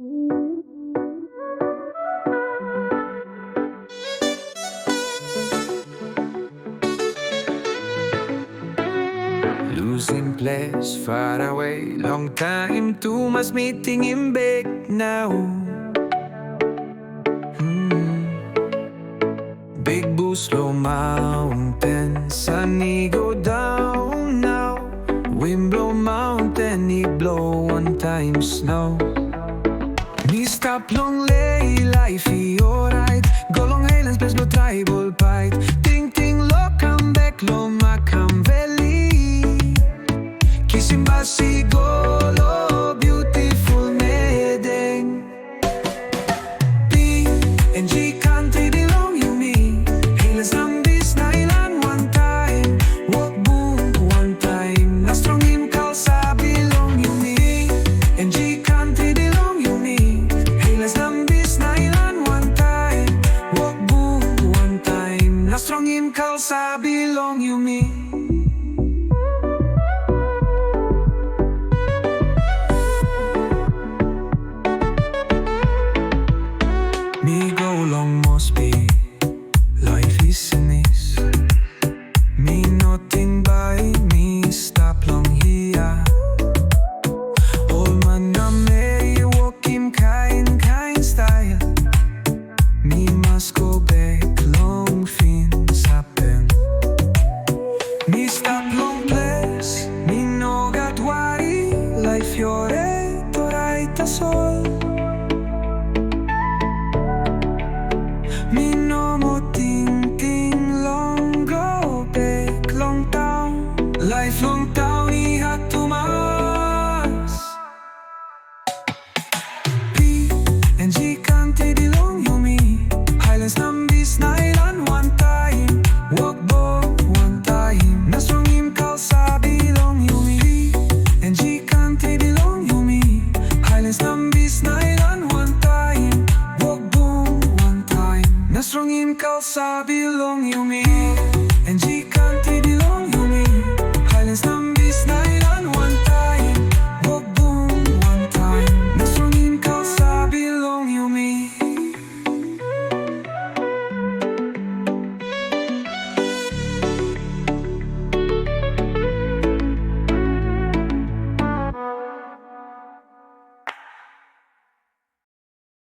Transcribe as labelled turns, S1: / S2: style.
S1: Losing place far away, long time to mass meeting him back now. Big boo, slow mountain, sunny go down now. Wind blow mountain, he blow one time snow. Me stop long lay, life he alright. Go long highlands, place no tribal bite. Ting ting lo come back, lo makam valley. Kissing basi golo, beautiful medeng. PNG Kantri Bilong Yumi, highlands lambis na ilan one time. Walk boom one time, na strong him call sa Bilong Yumi. PNG Kantri Bilong Yumi, highlands lambis na ilan one time. Walk boom one time, na strong him call sa Bilong Yumi. Me go long must be life is a miss. Me nothing by me stop long here. All man na me walk him kind style. Me must go back long things happen. Me stop long place. Me no got worry. Life yore to right as all. Me no more ting long go back long town. Life long town he had to mass. PNG Kantri Bilong